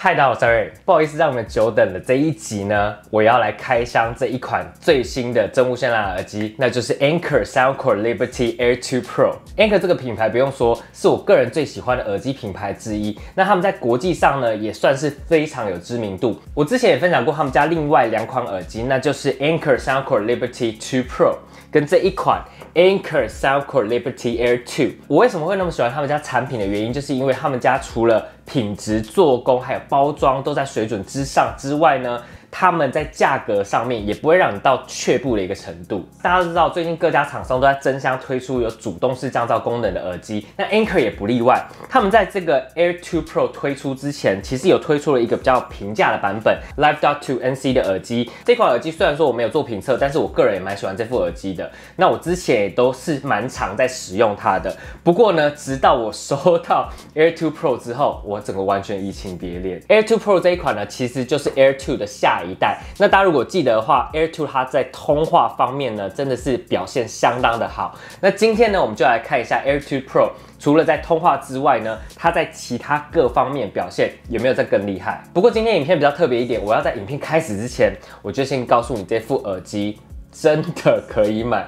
嗨，大家好，我是 Ray， 不好意思让你们久等了。这一集呢，我要来开箱这一款最新的真无线蓝牙耳机，那就是 Anker Soundcore Liberty Air 2 Pro。Anker 这个品牌不用说，是我个人最喜欢的耳机品牌之一。那他们在国际上呢，也算是非常有知名度。我之前也分享过他们家另外2款耳机，那就是 Anker Soundcore Liberty 2 Pro 跟这一款 Anker Soundcore Liberty Air 2。我为什么会那么喜欢他们家产品的原因，就是因为他们家除了品质、做工还有包装都在水准之上之外呢，他们在价格上面也不会让你到却步的一个程度。大家都知道，最近各家厂商都在争相推出有主动式降噪功能的耳机，那 Anker 也不例外。他们在这个 Air 2 Pro 推出之前，其实有推出了一个比较平价的版本 Live.2 NC 的耳机。这款耳机虽然说我没有做评测，但是我个人也蛮喜欢这副耳机的。那我之前也都是蛮常在使用它的。不过呢，直到我收到 Air 2 Pro 之后，我整个完全移情别恋。Air 2 Pro 这一款呢，其实就是 Air 2的下一代。那大家如果记得的话 ，Air 2它在通话方面呢，真的是表现相当的好。那今天呢，我们就来看一下 Air 2 Pro 除了在通话之外呢，它在其他各方面表现有没有再更厉害。不过今天影片比较特别一点，我要在影片开始之前，我就先告诉你这副耳机真的可以买，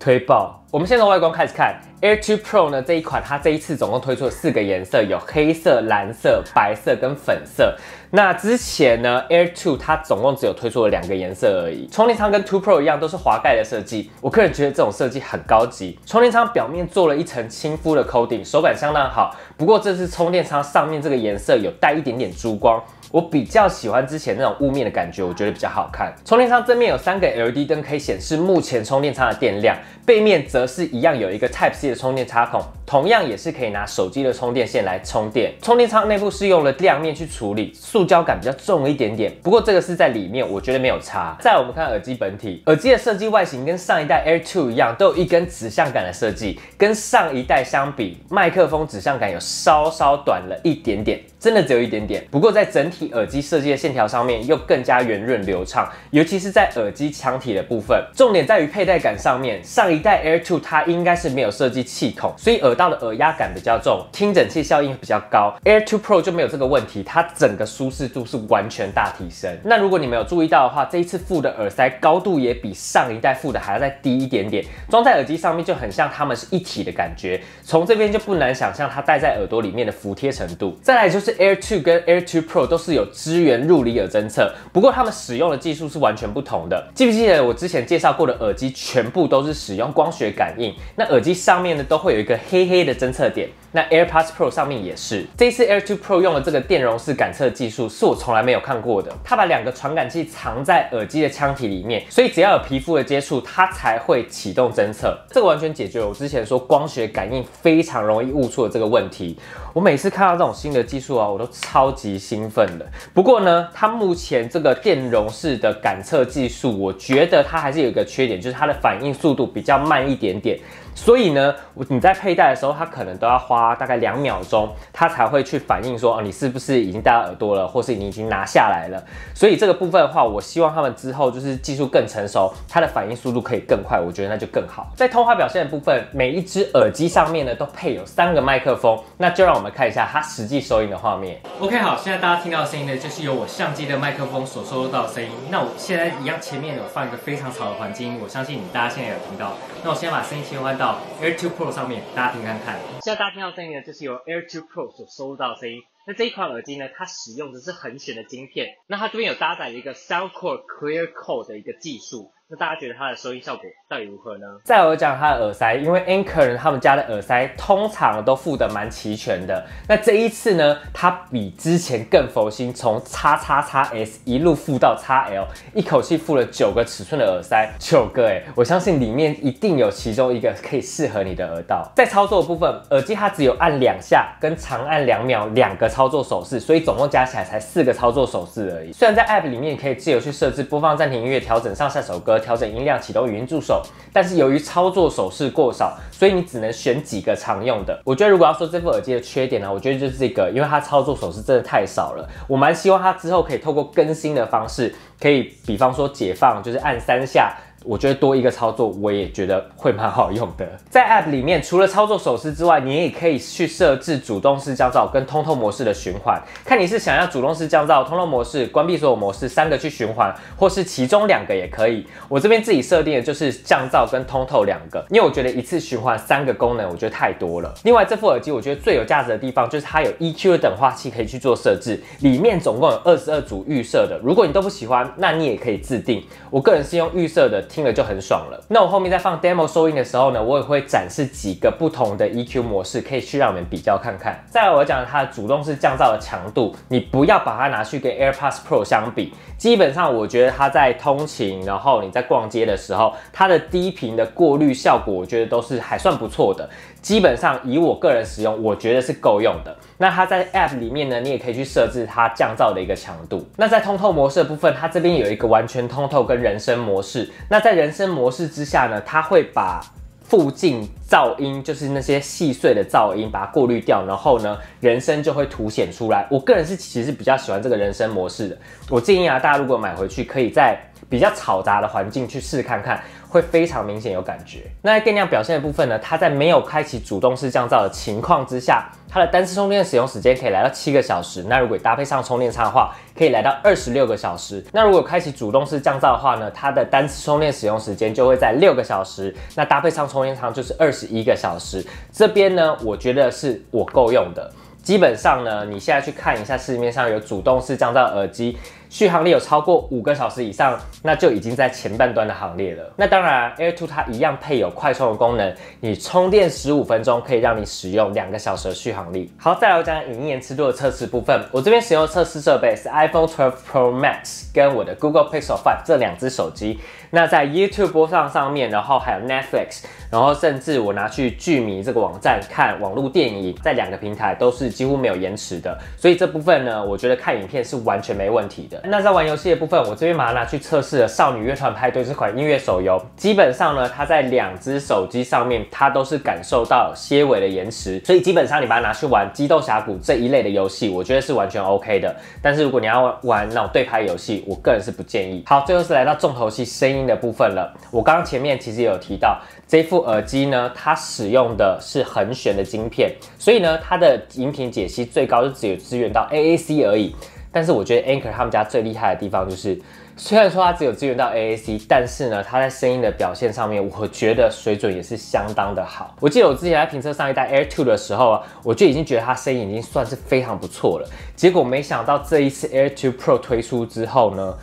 推爆！我们先从外观开始看 ，Air 2 Pro 呢这一款，它这一次总共推出了4个颜色，有黑色、蓝色、白色跟粉色。那之前呢 ，Air 2它总共只有推出了2个颜色而已。充电仓跟2 Pro 一样，都是滑盖的设计。我个人觉得这种设计很高级。充电仓表面做了一层亲肤的 coating， 手感相当好。不过这次充电仓上面这个颜色有带一点点珠光。我比较喜欢之前那种雾面的感觉，我觉得比较好看。充电仓正面有3个 LED 灯可以显示目前充电仓的电量，背面则是一样有一个 Type C 的充电插孔，同样也是可以拿手机的充电线来充电。充电仓内部是用了亮面去处理，塑胶感比较重一点点，不过这个是在里面，我觉得没有差。再来我们看耳机本体，耳机的设计外形跟上一代 Air 2一样，都有一根指向感的设计，跟上一代相比，麦克风指向感有稍稍短了一点点，真的只有一点点。不过在整体耳机设计的线条上面又更加圆润流畅，尤其是在耳机腔体的部分，重点在于佩戴感上面。上一代 Air 2它应该是没有设计气孔，所以耳道的耳压感比较重，听诊器效应比较高。Air 2 Pro 就没有这个问题，它整个舒适度是完全大提升。那如果你没有注意到的话，这一次附的耳塞高度也比上一代附的还要再低一点点，装在耳机上面就很像它们是一体的感觉。从这边就不难想象它戴在耳朵里面的服帖程度。再来就是 Air 2跟 Air 2 Pro 都是有支援入离耳侦测，不过它们使用的技术是完全不同的。记不记得我之前介绍过的耳机全部都是使用光学感应？那耳机上面呢都会有一个黑黑的侦测点。那 AirPods Pro 上面也是。这一次 Air 2 Pro 用了这个电容式感测技术，是我从来没有看过的。它把2个传感器藏在耳机的腔体里面，所以只要有皮肤的接触，它才会启动侦测。这个完全解决了我之前说光学感应非常容易误触的这个问题。我每次看到这种新的技术啊，我都超级兴奋的。不过呢，它目前这个电容式的感测技术，我觉得它还是有一个缺点，就是它的反应速度比较慢一点点。所以呢，你在佩戴的时候，它可能都要花大概2秒钟，它才会去反应说，哦，你是不是已经戴到耳朵了，或是你已经拿下来了。所以这个部分的话，我希望他们之后就是技术更成熟，它的反应速度可以更快，我觉得那就更好。在通话表现的部分，每一只耳机上面呢都配有3个麦克风，那就让我们看一下它实际收音的画面。OK， 好，现在大家听到的声音呢，就是由我相机的麦克风所收到的声音。那我现在一样前面有放一个非常吵的环境音，我相信大家现在有听到。那我先把声音切换到Air 2 Pro 上面，大家听看看。现在大家听到声音呢，就是由 Air 2 Pro 所收录到的声音。那这一款耳机呢，它使用的是很选的晶片，那它这边有搭载了一个 Soundcore Clear Code 的一个技术。那大家觉得它的收音效果到底如何呢？再我讲它的耳塞，因为 Anker 人他们家的耳塞通常都附得蛮齐全的。那这一次呢，它比之前更佛心，从 XXS 一路附到 XL， 一口气附了9个尺寸的耳塞，9个欸！我相信里面一定有其中一个可以适合你的耳道。在操作的部分，耳机它只有按2下跟长按2秒2个操作手势，所以总共加起来才4个操作手势而已。虽然在 App 里面你可以自由去设置播放、暂停音乐、调整上下首歌、调整音量、启动语音助手，但是由于操作手势过少，所以你只能选几个常用的。我觉得如果要说这副耳机的缺点呢，我觉得就是这个，因为它操作手势真的太少了。我蛮希望它之后可以透过更新的方式，可以比方说解放，就是按3下。我觉得多一个操作，我也觉得会蛮好用的。在 App 里面，除了操作手势之外，你也可以去设置主动式降噪跟通透模式的循环，看你是想要主动式降噪、通透模式、关闭所有模式3个去循环，或是其中2个也可以。我这边自己设定的就是降噪跟通透2个，因为我觉得一次循环3个功能，我觉得太多了。另外，这副耳机我觉得最有价值的地方就是它有 EQ 的等化器可以去做设置，里面总共有22组预设的。如果你都不喜欢，那你也可以自定。我个人是用预设的，听了就很爽了。那我后面在放 demo 收音的时候呢，我也会展示几个不同的 EQ 模式，可以去让你们比较看看。再来，我讲它的主动式降噪的强度，你不要把它拿去跟 AirPods Pro 相比。基本上，我觉得它在通勤，然后你在逛街的时候，它的低频的过滤效果，我觉得都是还算不错的。基本上以我个人使用，我觉得是够用的。那它在 App 里面呢，你也可以去设置它降噪的一个强度。那在通透模式的部分，它这边有一个完全通透跟人声模式。那在人声模式之下呢，它会把附近噪音，就是那些细碎的噪音，把它过滤掉，然后呢，人声就会凸显出来。我个人是其实比较喜欢这个人声模式的。我建议啊，大家如果买回去，可以在比较嘈杂的环境去试看看，会非常明显有感觉。那在电量表现的部分呢，它在没有开启主动式降噪的情况之下，它的单次充电使用时间可以来到7个小时。那如果搭配上充电插的话，可以来到26个小时。那如果开启主动式降噪的话呢，它的单次充电使用时间就会在6个小时。那搭配上充电仓就是21个小时。这边呢，我觉得是我够用的。基本上呢，你现在去看一下市面上有主动式降噪耳机，续航力有超过5个小时以上，那就已经在前半段的行列了。那当然 Air 2它一样配有快充的功能，你充电15分钟可以让你使用2个小时的续航力。好，再来我讲影音延迟度的测试部分。我这边使用的测试设备是 iPhone 12 Pro Max 跟我的 Google Pixel 5这2只手机。那在 YouTube 播放上面，然后还有 Netflix， 然后甚至我拿去剧迷这个网站看网络电影，在2个平台都是几乎没有延迟的，所以这部分呢，我觉得看影片是完全没问题的。那在玩游戏的部分，我这边把它拿去测试了《少女乐团派对》这款音乐手游，基本上呢，它在2只手机上面，它都是感受到些微的延迟，所以基本上你把它拿去玩《激斗峡谷》这一类的游戏，我觉得是完全 OK 的。但是如果你要玩那种对拍游戏，我个人是不建议。好，最后是来到重头戏声音的部分了。我刚刚前面其实也有提到，这副耳机呢，它使用的是横旋的晶片，所以呢，它的音频解析最高就只有支援到 AAC 而已。但是我觉得 Anker 他们家最厉害的地方就是，虽然说它只有支援到 AAC， 但是呢，它在声音的表现上面，我觉得水准也是相当的好。我记得我之前在评测上一代 Air 2的时候啊，我就已经觉得它声音已经算是非常不错了。结果没想到这一次 Air 2 Pro 推出之后呢，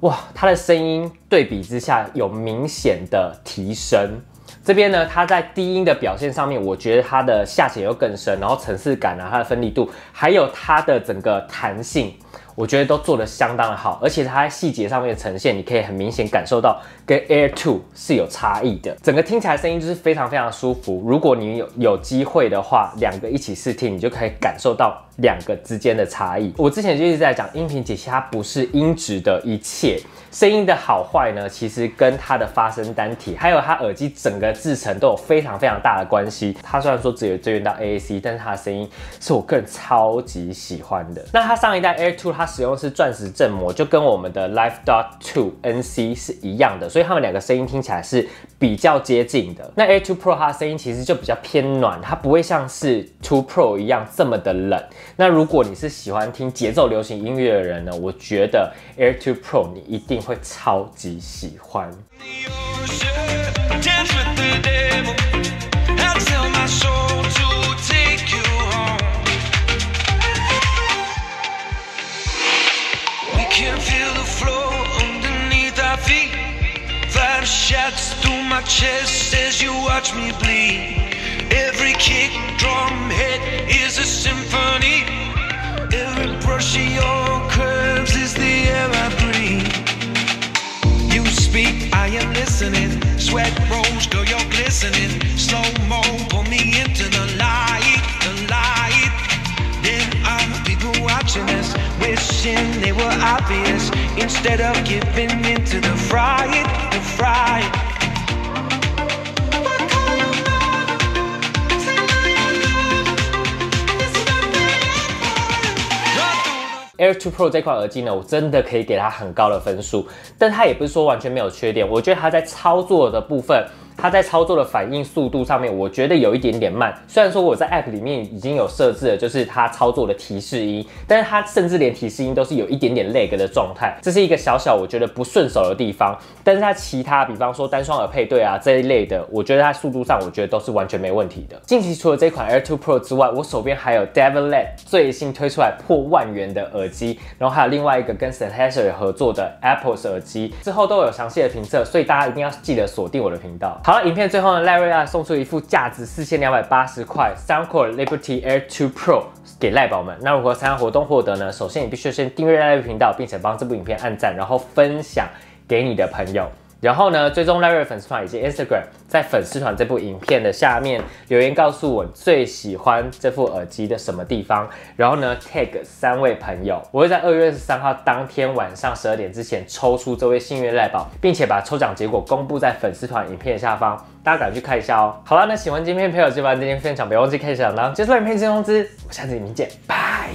哇，它的声音对比之下有明显的提升。这边呢，它在低音的表现上面，我觉得它的下潜又更深，然后层次感啊，它的分离度，还有它的整个弹性，我觉得都做得相当的好，而且它在细节上面的呈现，你可以很明显感受到跟 Air 2是有差异的，整个听起来声音就是非常非常舒服。如果你有机会的话，2个一起试听，你就可以感受到2个之间的差异。我之前就一直在讲，音频解析它不是音质的一切，声音的好坏呢，其实跟它的发声单体，还有它耳机整个制成都有非常非常大的关系。它虽然说只有支援到 AAC， 但是它的声音是我个人超级喜欢的。那它上一代 Air 2它使用的是钻石振膜，就跟我们的 Live Dot 2 NC 是一样的，所以它们2个声音听起来是比较接近的。那 Air 2 Pro 它的声音其实就比较偏暖，它不会像是2 Pro 一样这么的冷。那如果你是喜欢听节奏流行音乐的人呢，我觉得 Air 2 Pro 你一定会超级喜欢。Shots through my chest as you watch me bleed. Every kick, drum, hit is a symphony. Every brush of your curves is the air I breathe. You speak, I am listening. Sweat rolls, girl, you're glistening. Slow mo, pull me into the light, the light. There are people watching us, wishing they were obvious. Instead of giving into the fright, the fright. Air 2 Pro 这款耳机呢，我真的可以给它很高的分数，但它也不是说完全没有缺点，我觉得它在操作的部分。它在操作的反应速度上面，我觉得有一点点慢。虽然说我在 App 里面已经有设置了，就是它操作的提示音，但是它甚至连提示音都是有一点点 lag 的状态，这是一个小小我觉得不顺手的地方。但是它其他，比方说单双耳配对啊这一类的，我觉得它速度上我觉得都是完全没问题的。近期除了这款 Air 2 Pro 之外，我手边还有 David Led 最新推出来破10000元的耳机，然后还有另外一个跟 Sennheiser 合作的 Apples 耳机，之后都有详细的评测，所以大家一定要记得锁定我的频道。好了，影片最后呢，赖瑞亚送出一副价值4280块 Soundcore Liberty Air 2 Pro 给赖宝们。那如何参加活动获得呢？首先你必须先订阅赖瑞频道，并且帮这部影片按赞，然后分享给你的朋友。然后呢，追踪赖瑞粉丝团以及 Instagram， 在粉丝团这部影片的下面留言告诉我最喜欢这副耳机的什么地方，然后呢 tag 3位朋友，我会在2月23号当天晚上12点之前抽出这位幸运赖宝，并且把抽奖结果公布在粉丝团影片下方，大家赶快去看一下哦。好了，那喜欢今天朋友记得把今天分享，别忘记开小铃铛，接着影片接通知，我下次影片见，拜。